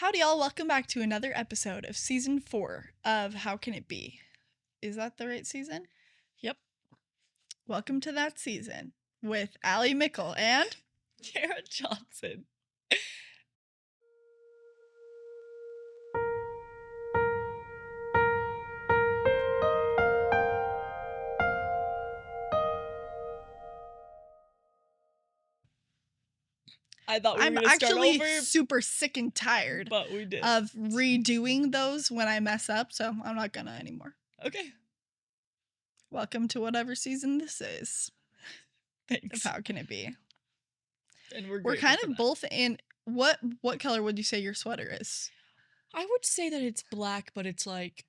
Howdy, y'all. Welcome back to another episode of season 4 of How Can It Be? Is that the right season? Yep. Welcome to that season with Allie Mickle and Kara Johnson. I thought we were going to start over. I'm actually super sick and tired but we did. of redoing those when I mess up, so I'm not gonna anymore. Okay. Welcome to whatever season this is. Thanks. Of How Can It Be? And we're kind of both in what color would you say your sweater is? I would say that it's black, but it's like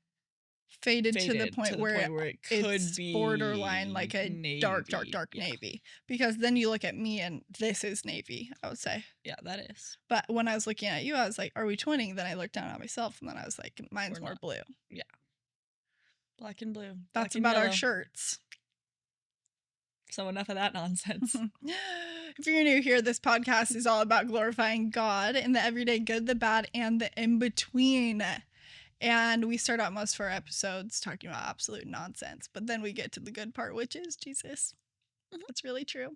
faded to the point where it could be borderline like a navy. dark navy. Because then you look at me and this is navy, I would say. Yeah, that is. But when I was looking at you, I was like, are we twinning? Then I looked down at myself and then I was like, mine's more blue. Yeah. Black and blue. That's about our shirts. So enough of that nonsense. If you're new here, this podcast is all about glorifying God in the everyday good, the bad, and the in-between. And we start out most of our episodes talking about absolute nonsense, but then we get to the good part, which is Jesus. That's really true.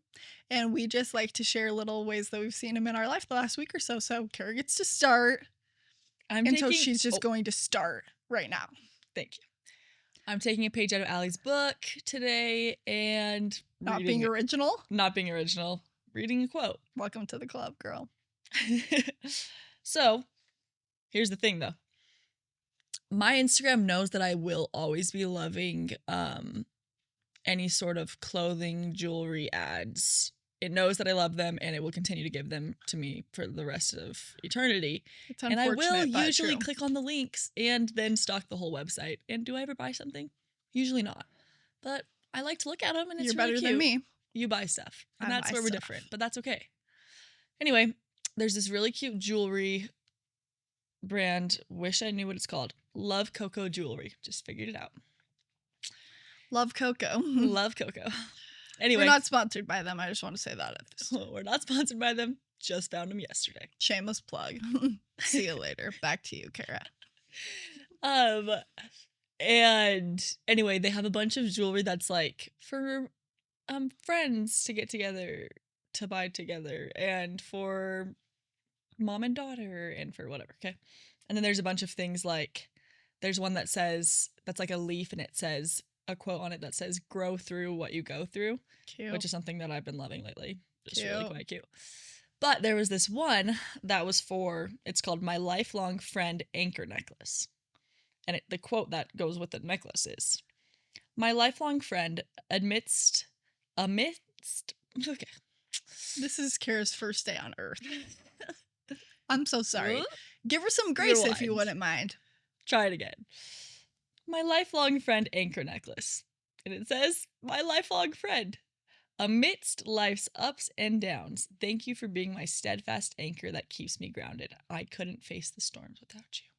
And we just like to share little ways that we've seen him in our life the last week or so. So Kara gets to start. She's just going to start right now. Thank you. I'm taking a page out of Allie's book today and Not being original. Reading a quote. Welcome to the club, girl. So, here's the thing though. My Instagram knows that I will always be loving any sort of clothing, jewelry ads. It knows that I love them and it will continue to give them to me for the rest of eternity. It's and I will usually true. click on the links and then stalk the whole website. And do I ever buy something? Usually not. But I like to look at them and it's You're really better cute. than me. You buy stuff. And that's where we're stuff. different. But that's okay. Anyway, there's this really cute jewelry brand. Wish I knew what it's called. Love Coco Jewelry. Just figured it out. Love Coco. Love Coco. Anyway. We're not sponsored by them. I just want to say that at this. We're not sponsored by them. Just found them yesterday. Shameless plug. See you later. Back to you, Kara. And anyway, they have a bunch of jewelry that's like for friends to get together to buy together and for mom and daughter and for whatever, okay? And then there's a bunch of things like there's one that says that's like a leaf and it says a quote on it that says grow through what you go through. Cute. Which is something that I've been loving lately. Just cute. Really quite cute. But there was this one that was it's called My Lifelong Friend Anchor Necklace. And the quote that goes with the necklace is, my lifelong friend amidst okay. This is Kara's first day on Earth. I'm so sorry. Give her some grace if you wouldn't mind. Try it again. My lifelong friend anchor necklace. And it says, my lifelong friend. Amidst life's ups and downs, thank you for being my steadfast anchor that keeps me grounded. I couldn't face the storms without you.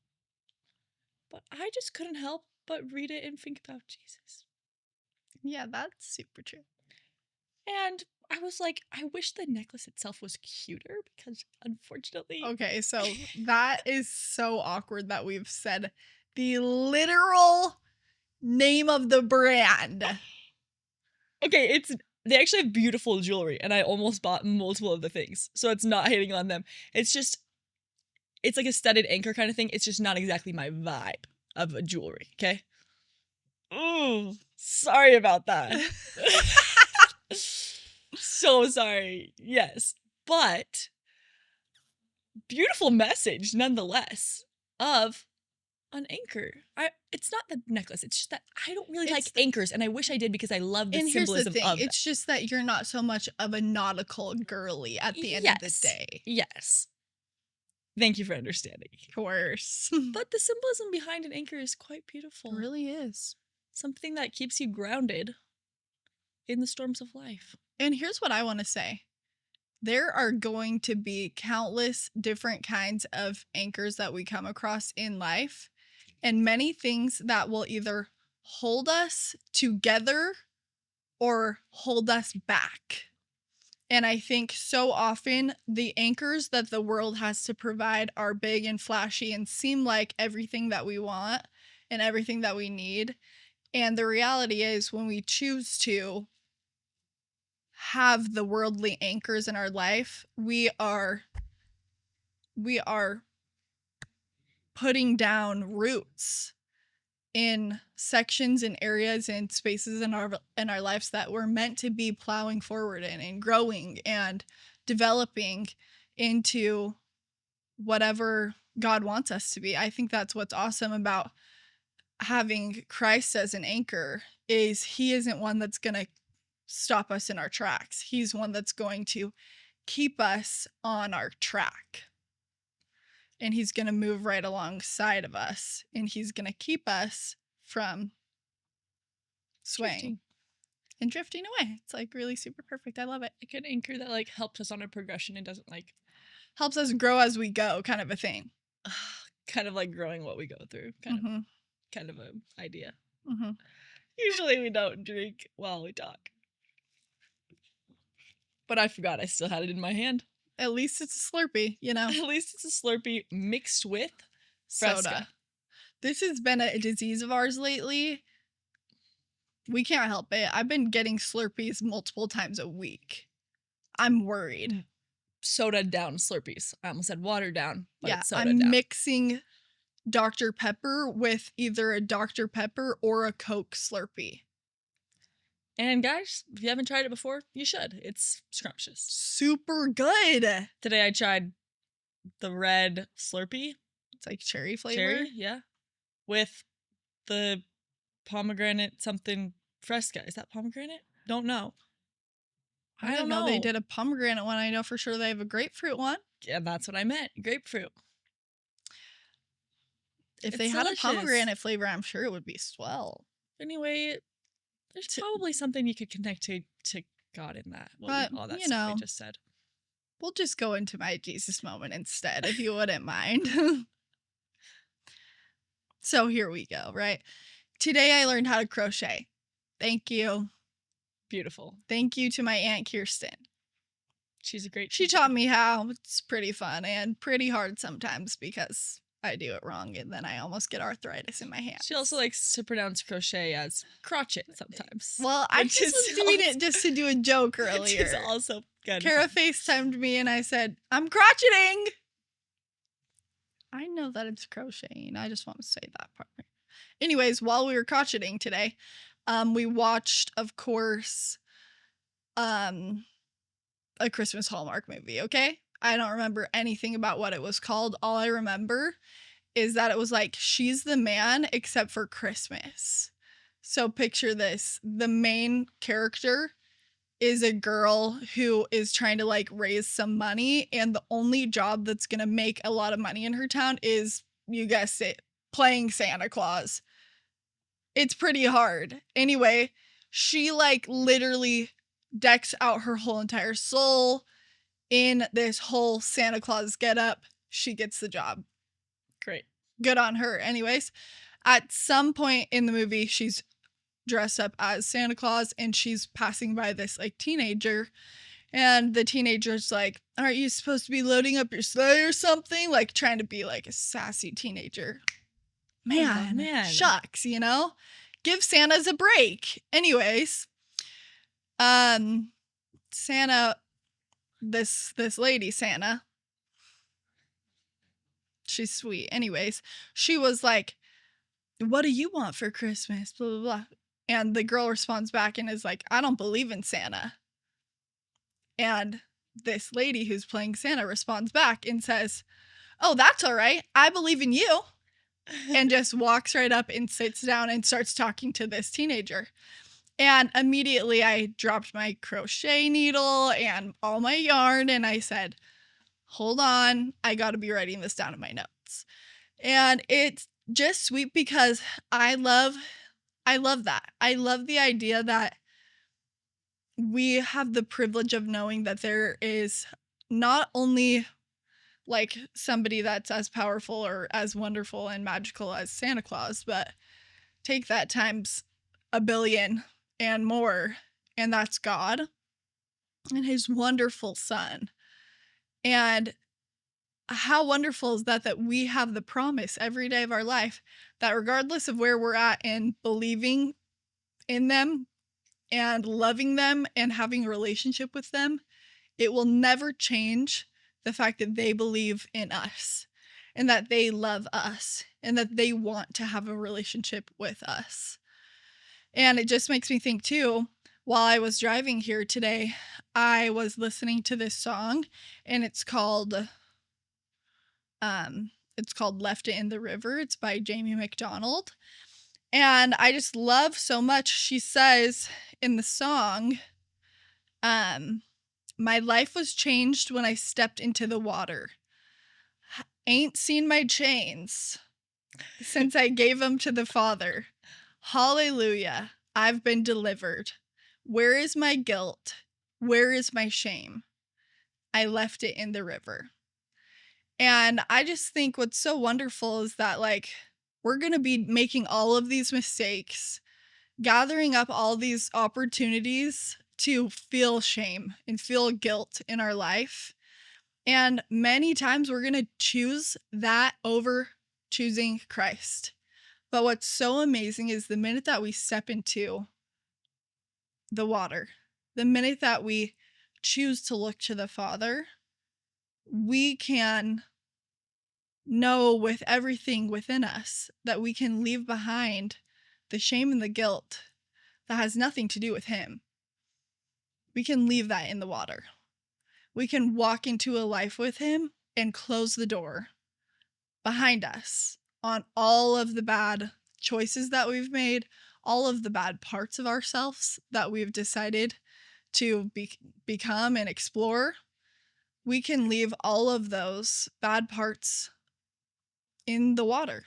But I just couldn't help but read it and think about Jesus. Yeah, that's super true. And I was like, I wish the necklace itself was cuter because unfortunately... Okay, so that is so awkward that we've said the literal name of the brand. Okay, they actually have beautiful jewelry and I almost bought multiple of the things. So it's not hating on them. It's like a studded anchor kind of thing. It's just not exactly my vibe of a jewelry, okay? Ooh, sorry about that. So sorry. Yes. But beautiful message nonetheless of an anchor. It's not the necklace. It's just that I don't really like anchors and I wish I did because I love the symbolism of It's just that you're not so much of a nautical girly at the end of the day. Yes. Thank you for understanding. Of course. But the symbolism behind an anchor is quite beautiful. It really is. Something that keeps you grounded in the storms of life. And here's what I want to say. There are going to be countless different kinds of anchors that we come across in life, and many things that will either hold us together or hold us back. And I think so often the anchors that the world has to provide are big and flashy and seem like everything that we want and everything that we need. And the reality is, when we choose to have the worldly anchors in our life, we are putting down roots in sections and areas and spaces in our lives that we're meant to be plowing forward in and growing and developing into whatever God wants us to be. I think that's what's awesome about having Christ as an anchor, is he isn't one that's going to stop us in our tracks. He's one that's going to keep us on our track. And he's going to move right alongside of us. And he's going to keep us from swaying Drifting. and drifting away. It's like really super perfect. I love it. Like an anchor that like helps us on a progression and doesn't like Helps us grow as we go, kind of a thing. kind of like growing what we go through. Kind of an idea. Mm-hmm. Usually we don't drink while we talk. But I forgot I still had it in my hand. At least it's a Slurpee, you know? At least it's a Slurpee mixed with Soda. Fresca. This has been a disease of ours lately. We can't help it. I've been getting Slurpees multiple times a week. I'm worried. Soda down Slurpees. I almost said water down, but Yeah, it's soda I'm down. mixing Dr. Pepper with either a Dr. Pepper or a Coke Slurpee. And guys, if you haven't tried it before, you should. It's scrumptious. Super good. Today I tried the red Slurpee. It's like cherry flavor. Cherry, yeah. With the pomegranate something Fresca. Is that pomegranate? Don't know. I don't know. They did a pomegranate one. I know for sure they have a grapefruit one. Yeah, that's what I meant. Grapefruit. If It's they had delicious. a pomegranate flavor, I'm sure it would be swell. Anyway, there's probably something you could connect to God in that. All that stuff I just said. We'll just go into my Jesus moment instead, if you wouldn't mind. So here we go, right? Today I learned how to crochet. Thank you. Beautiful. Thank you to my Aunt Kirsten. She's a great She teacher. taught me how. It's pretty fun and pretty hard sometimes because I do it wrong and then I almost get arthritis in my hands. She also likes to pronounce crochet as crotchet sometimes. Well, I just was doing it just to do a joke earlier. Which is also good. Kara FaceTimed me and I said, I'm crotcheting. I know that it's crocheting. I just want to say that part. Anyways, while we were crotcheting today, we watched, of course, a Christmas Hallmark movie, okay? I don't remember anything about what it was called. All I remember is that it was like, she's the man except for Christmas. So picture this. The main character is a girl who is trying to like raise some money, and the only job that's gonna make a lot of money in her town is, you guessed it, playing Santa Claus. It's pretty hard. Anyway, she like literally decks out her whole entire soul in this whole Santa Claus getup. She gets the job. Great. Good on her. Anyways, at some point in the movie, she's dressed up as Santa Claus and she's passing by this like teenager, and the teenager's like, aren't you supposed to be loading up your sleigh or something? Like trying to be like a sassy teenager. Man, shucks, you know? Give Santa's a break. Anyways, Santa, this lady Santa, she's sweet. Anyways, she was like, what do you want for Christmas? Blah, blah, blah. And the girl responds back and is like, I don't believe in Santa. And this lady who's playing Santa responds back and says, oh, that's all right. I believe in you. And just walks right up and sits down and starts talking to this teenager. And immediately I dropped my crochet needle and all my yarn and I said, hold on, I got to be writing this down in my notes. And it's just sweet because I love that. I love the idea that we have the privilege of knowing that there is not only like somebody that's as powerful or as wonderful and magical as Santa Claus, but take that times a billion and more, and that's God. and his wonderful son. And how wonderful is that we have the promise every day of our life that regardless of where we're at in believing in them and loving them and having a relationship with them, it will never change the fact that they believe in us and that they love us and that they want to have a relationship with us. And it just makes me think too, while I was driving here today, I was listening to this song, and it's called Left It in the River. It's by Jamie McDonald. And I just love so much. She says in the song, my life was changed when I stepped into the water. Ain't seen my chains since I gave them to the Father. Hallelujah, I've been delivered. Where is my guilt? Where is my shame? I left it in the river. And I just think what's so wonderful is that, like, we're going to be making all of these mistakes, gathering up all these opportunities to feel shame and feel guilt in our life. And many times we're going to choose that over choosing Christ. But what's so amazing is the minute that we step into the water, the minute that we choose to look to the Father, we can know with everything within us that we can leave behind the shame and the guilt that has nothing to do with Him. We can leave that in the water. We can walk into a life with Him and close the door behind us on all of the bad choices that we've made, all of the bad parts of ourselves that we've decided to become and explore. We can leave all of those bad parts in the water.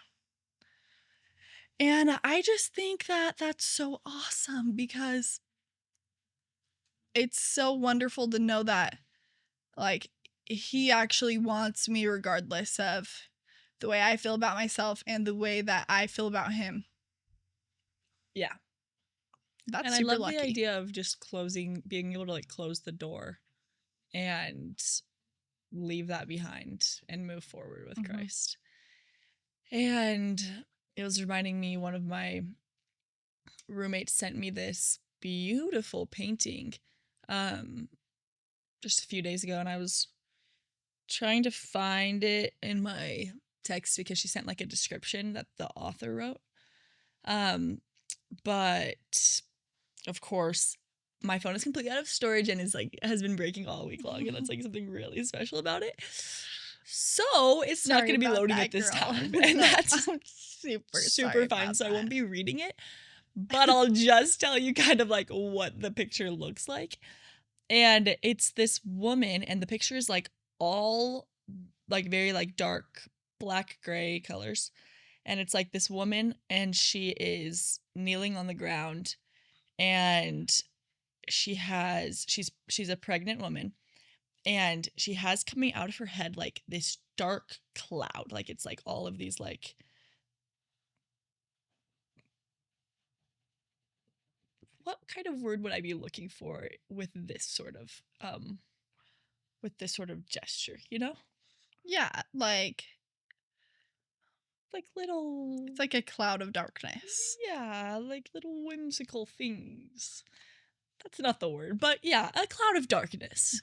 And I just think that that's so awesome, because it's so wonderful to know that, like, He actually wants me regardless of the way I feel about myself and the way that I feel about Him. Yeah. That's and super I love lucky. the idea of just being able to like close the door and leave that behind and move forward with Christ. And it was reminding me, one of my roommates sent me this beautiful painting just a few days ago, and I was trying to find it in my text because she sent like a description that the author wrote. But of course, my phone is completely out of storage and has been breaking all week long, and that's like something really special about it. So it's not going to be loading at this time, and that's super fine. So I won't be reading it, but I'll just tell you kind of like what the picture looks like. And it's this woman, and the picture is like all like very like dark black gray colors, and it's like this woman, and she is kneeling on the ground, and she's a pregnant woman, and she has coming out of her head like this dark cloud, like it's like all of these like what kind of word would I be looking for with this sort of gesture, you know? Yeah, like little, it's like a cloud of darkness. yeah, like little whimsical things. That's not the word, but yeah, a cloud of darkness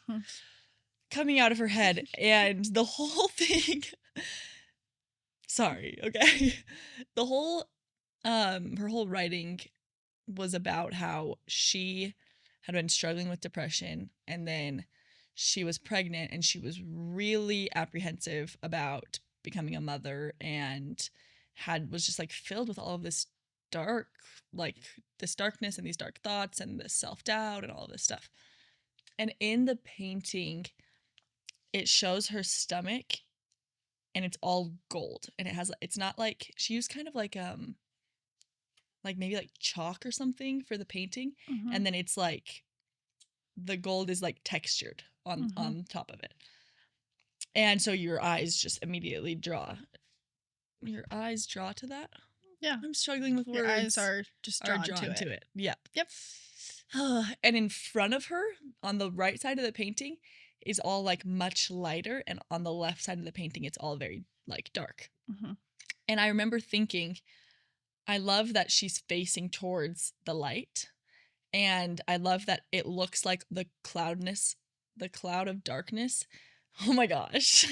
coming out of her head, and the whole thing sorry, okay. The whole her whole writing was about how she had been struggling with depression, and then she was pregnant, and she was really apprehensive about becoming a mother, and was just like filled with all of this darkness and these dark thoughts and this self-doubt and all of this stuff. And in the painting, it shows her stomach, and it's all gold, and it's not like, she used kind of like maybe like chalk or something for the painting, and then it's like the gold is like textured on top of it, and so your eyes just immediately draw to that. Yeah. I'm struggling with words. Your eyes are just drawn to it. Yep. Yep. And in front of her, on the right side of the painting, is all like much lighter, and on the left side of the painting, it's all very like dark. Mm-hmm. And I remember thinking, I love that she's facing towards the light, and I love that it looks like the cloud of darkness. Oh my gosh.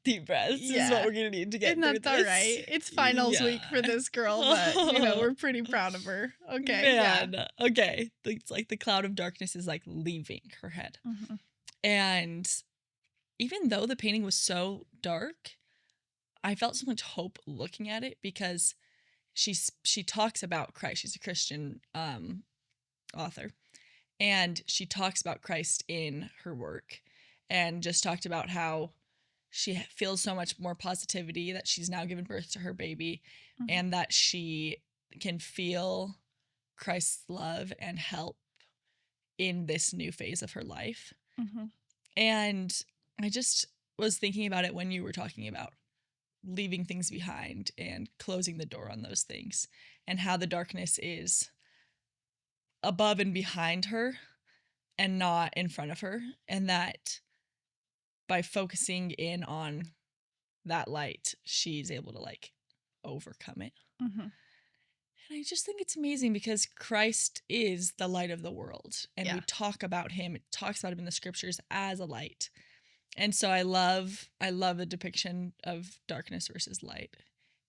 Deep breaths is what we're gonna need to get through this. And that's all right. It's finals week for this girl, but we're pretty proud of her. Okay. Man. Yeah. Okay. It's like the cloud of darkness is like leaving her head. Mm-hmm. And even though the painting was so dark, I felt so much hope looking at it, because she talks about Christ. She's a Christian author, and she talks about Christ in her work, and just talked about how she feels so much more positivity that she's now given birth to her baby, mm-hmm. and that she can feel Christ's love and help in this new phase of her life. Mm-hmm. And I just was thinking about it when you were talking about leaving things behind and closing the door on those things, and how the darkness is above and behind her and not in front of her, and that by focusing in on that light, she's able to like overcome it. Mm-hmm. And I just think it's amazing, because Christ is the light of the world, and we talk about him. It talks about him in the scriptures as a light. And so I love the depiction of darkness versus light,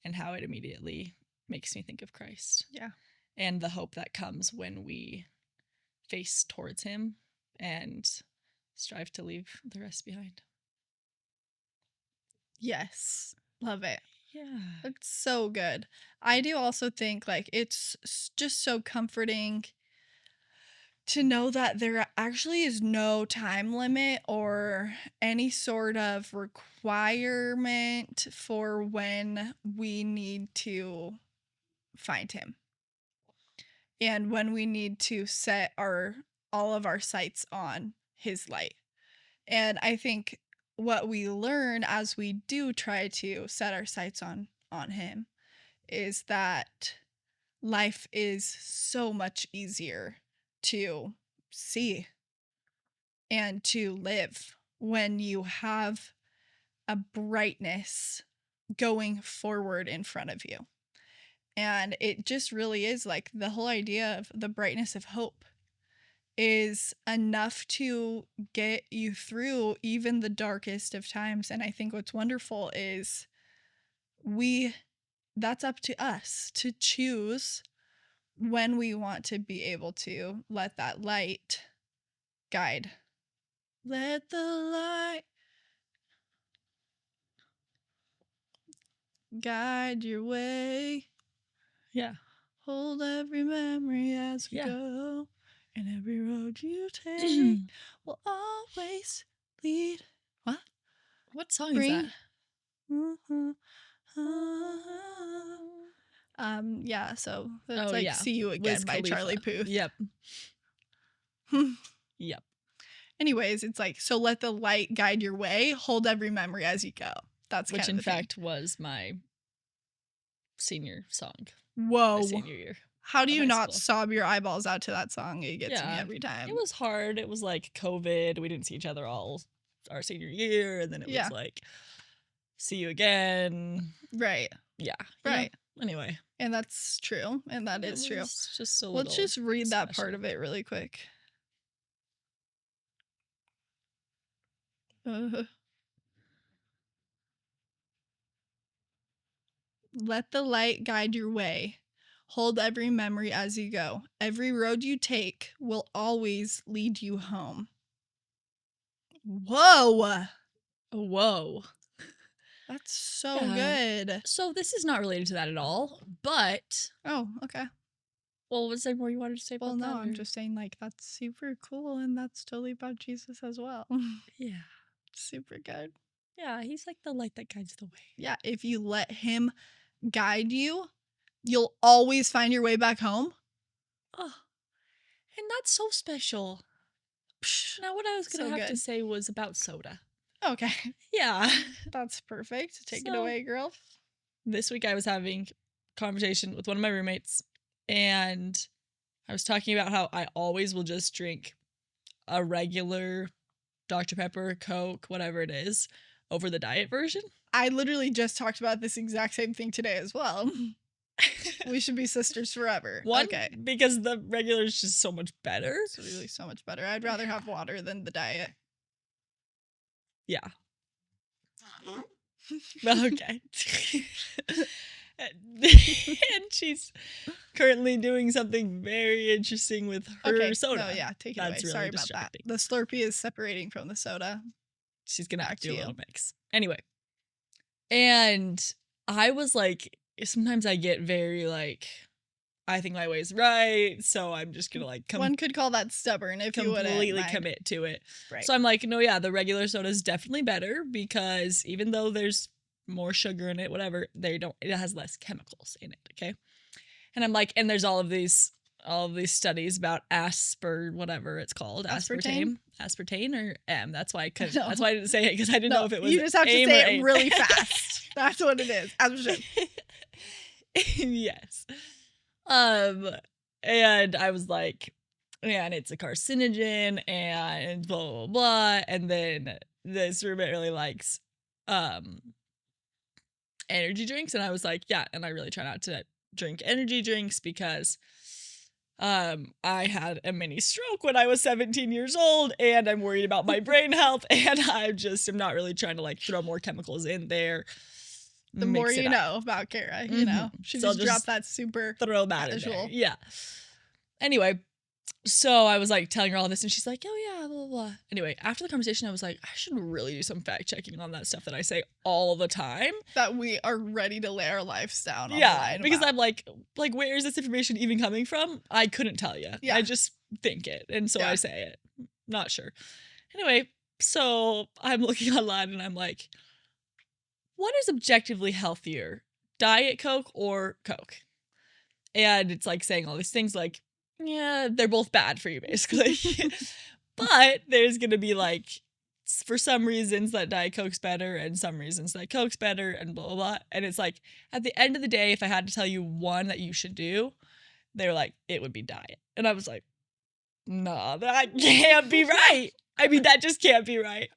and how it immediately makes me think of Christ. Yeah. And the hope that comes when we face towards him and strive to leave the rest behind. Yes. Love it. Yeah. It's so good. I do also think like it's just so comforting to know that there actually is no time limit or any sort of requirement for when we need to find him, and when we need to set all of our sights on his light. And I think what we learn as we do try to set our sights on him is that life is so much easier to see and to live when you have a brightness going forward in front of you. And it just really is like the whole idea of the brightness of hope is enough to get you through even the darkest of times. And I think what's wonderful is that's up to us to choose when we want to be able to let that light guide. Let the light guide your way. Yeah. Hold every memory as we go. And every road you take will always lead. What? What song is that? Yeah, so that's See You Again Wiz by Khalifa. Charlie Puth. Yep. Yep. Anyways, it's like, so let the light guide your way, hold every memory as you go. That's Which kind of in fact was my senior song. Whoa. My senior year. How do you not sob your eyeballs out to that song? It gets me every time. It was hard. It was like COVID. We didn't see each other all our senior year. And then it was like, see you again. Right. Yeah. Right. Anyway. And that's true. And that is true. Just a Let's just read that part of it really quick. Let the light guide your way. Hold every memory as you go. Every road you take will always lead you home. Whoa. Whoa. That's so good. So this is not related to that at all, but... Oh, okay. Well, was there more you wanted to say about that? Well, no, I'm just saying, like, that's super cool, and that's totally about Jesus as well. Yeah. Super good. Yeah, he's like the light that guides the way. Yeah, if you let him guide you, you'll always find your way back home. Oh, and that's so special. Now, what I was going to have to say was about soda. Okay. Yeah. That's perfect. Take it So- away, girl. This week I was having a conversation with one of my roommates, and I was talking about how I always will just drink a regular Dr. Pepper, Coke, whatever it is, over the diet version. I literally just talked about this exact same thing today as well. We should be sisters forever. One, Okay. because the regular is just so much better. It's really so much better. I'd rather have water than the diet. Yeah. Okay. And she's currently doing something very interesting with her Okay. soda. No, yeah, take it That's away. really Sorry about that. distracting. The Slurpee is separating from the soda. She's gonna have to do to a you. little mix. Anyway. And I was like, sometimes I get very like, I think my way's right, so I'm just gonna like One could call that stubborn if you wouldn't completely mind. commit to it. Right. So I'm like, no, yeah, the regular soda is definitely better because even though there's more sugar in it, whatever, it has less chemicals in it, okay? And I'm like, and there's all of these studies about whatever it's called, Aspartame? aspartame or M. That's why I couldn't. No. That's why I didn't say it because I didn't know if it was. You just have to aim say or it aim. really fast. That's what it is. Aspartame. Yes. And I was like, and it's a carcinogen and blah blah blah. And then this roommate really likes energy drinks, and I was like, yeah, and I really try not to drink energy drinks because I had a mini stroke when I was 17 years old, and I'm worried about my brain health, and I'm not really trying to like throw more chemicals in there. The more you know about Kara, you know. She So just just dropped that super throw that in casual. there. Yeah. Anyway, so I was like telling her all this, and she's like, oh yeah, blah, blah, blah. Anyway, after the conversation, I was like, I should really do some fact checking on that stuff that I say all the time. That we are ready to lay our lives down on the Yeah, line because about. I'm like, where is this information even coming from? I couldn't tell you. Yeah. I just think it, and so Yeah. I say it. Not sure. Anyway, so I'm looking online, and I'm like, what is objectively healthier, Diet Coke or Coke? And it's like saying all these things like, yeah, they're both bad for you, basically. But there's going to be like, for some reasons that Diet Coke's better and some reasons that Coke's better and blah, blah, blah. And it's like, at the end of the day, if I had to tell you one that you should do, they're like, it would be diet. And I was like, nah, that can't be right. I mean, that just can't be right.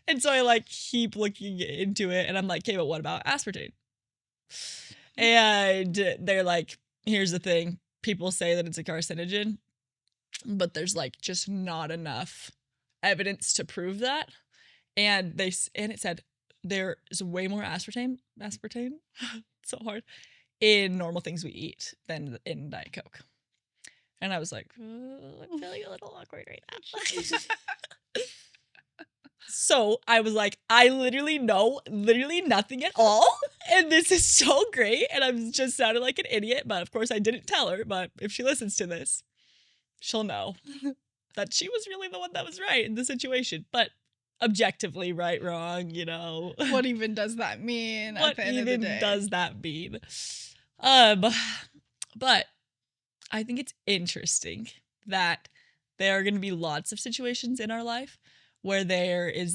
And so I like keep looking into it, and I'm like, okay, but what about aspartame? And they're like, here's the thing. People say that it's a carcinogen, but there's like just not enough evidence to prove that. And it said there is way more aspartame, so hard, in normal things we eat than in Diet Coke. And I was like, I'm feeling a little awkward right now. So I was like, I literally know nothing at all. And this is so great. And I'm just sounding like an idiot. But of course I didn't tell her. But if she listens to this, she'll know that she was really the one that was right in the situation. But objectively, right, wrong, you know. What even does that mean What at the end even of the day? does that mean? But I think it's interesting that there are going to be lots of situations in our life where there are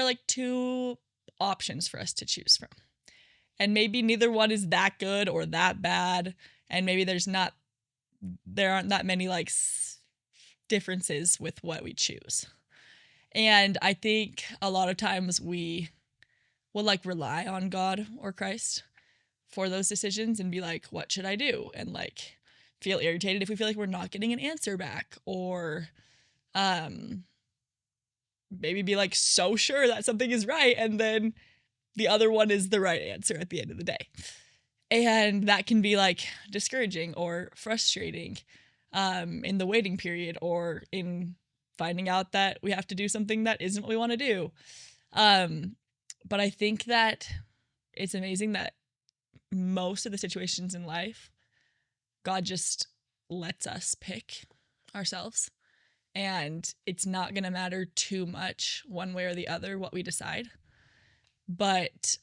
like two options for us to choose from. And maybe neither one is that good or that bad. And maybe there aren't that many like differences with what we choose. And I think a lot of times we will like rely on God or Christ for those decisions and be like, what should I do? And like feel irritated if we feel like we're not getting an answer back, or maybe be like so sure that something is right and then the other one is the right answer at the end of the day. And that can be like discouraging or frustrating in the waiting period, or in finding out that we have to do something that isn't what we want to do. But I think that it's amazing that most of the situations in life, God just lets us pick ourselves. And it's not going to matter too much one way or the other what we decide. But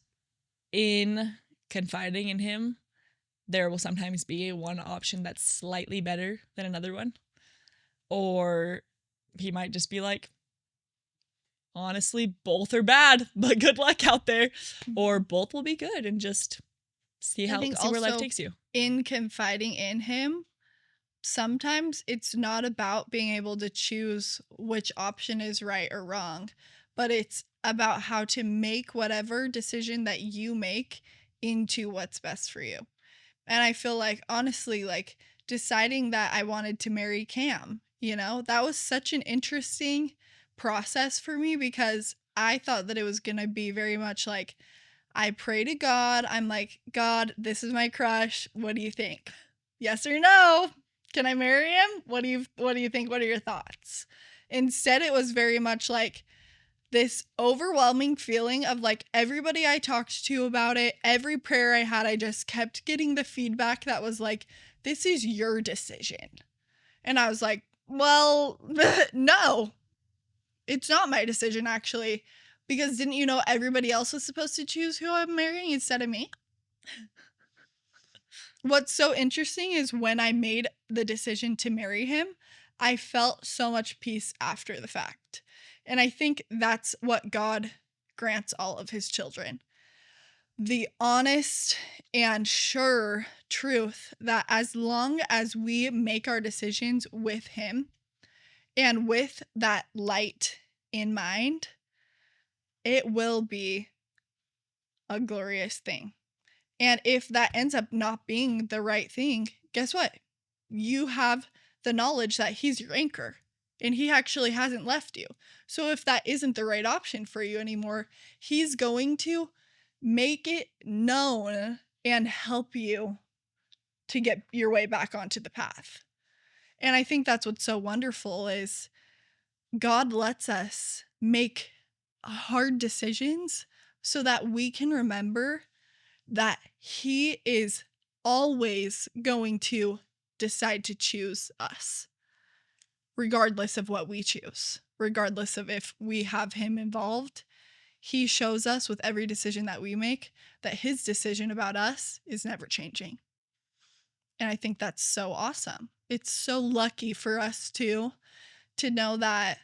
in confiding in him, there will sometimes be one option that's slightly better than another one. Or he might just be like, honestly, both are bad, but good luck out there. Or both will be good, and just see where life takes you. In confiding in him, sometimes it's not about being able to choose which option is right or wrong, but it's about how to make whatever decision that you make into what's best for you. And I feel like, honestly, like deciding that I wanted to marry Cam, that was such an interesting process for me, because I thought that it was going to be very much like, I pray to God. I'm like, God, this is my crush. What do you think? Yes or no? Can I marry him? What do you think? What are your thoughts? Instead, it was very much like this overwhelming feeling of like everybody I talked to about it, every prayer I had, I just kept getting the feedback that was like, this is your decision. And I was like, well, no, it's not my decision, actually. Because didn't you know everybody else was supposed to choose who I'm marrying instead of me? What's so interesting is when I made the decision to marry him, I felt so much peace after the fact. And I think that's what God grants all of his children. The honest and sure truth that as long as we make our decisions with him and with that light in mind, it will be a glorious thing. And if that ends up not being the right thing, guess what? You have the knowledge that he's your anchor and he actually hasn't left you. So if that isn't the right option for you anymore, he's going to make it known and help you to get your way back onto the path. And I think that's what's so wonderful is God lets us make hard decisions so that we can remember that he is always going to decide to choose us, regardless of what we choose, regardless of if we have him involved. He shows us with every decision that we make that his decision about us is never changing. And I think that's so awesome. It's so lucky for us to know that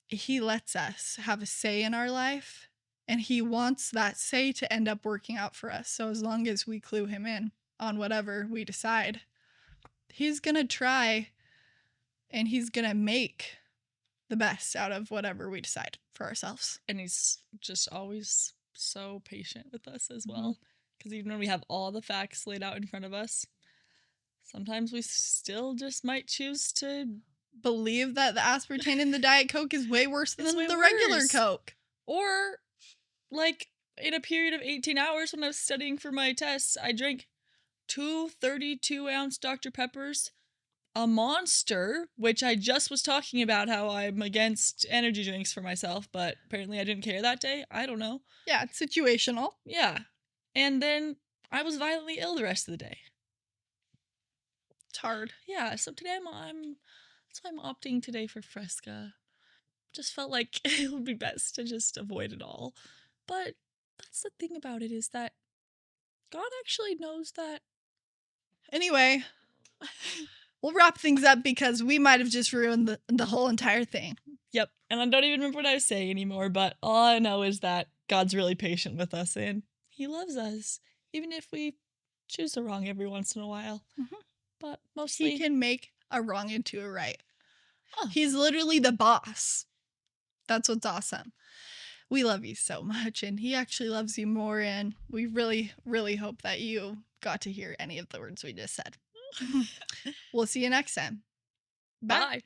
he lets us have a say in our life, and he wants that say to end up working out for us. So as long as we clue him in on whatever we decide, he's going to try and he's going to make the best out of whatever we decide for ourselves. And he's just always so patient with us as well. Because even when we have all the facts laid out in front of us, sometimes we still just might choose to believe that the aspartame in the Diet Coke is way worse than the regular Coke. Or, like, in a period of 18 hours when I was studying for my tests, I drank 2 32-ounce Dr. Peppers, a Monster, which I just was talking about how I'm against energy drinks for myself, but apparently I didn't care that day. I don't know. Yeah, it's situational. Yeah. And then I was violently ill the rest of the day. It's hard. Yeah, so today that's why I'm opting today for Fresca. Just felt like it would be best to just avoid it all. But that's the thing about it, is that God actually knows that. Anyway, we'll wrap things up because we might have just ruined the whole entire thing. Yep, and I don't even remember what I was saying anymore, but all I know is that God's really patient with us and he loves us, even if we choose the wrong every once in a while. But mostly he can make a wrong into a right. He's literally the boss. That's what's awesome. We love you so much, and he actually loves you more, and we really, really hope that you got to hear any of the words we just said. We'll see you next time. Bye.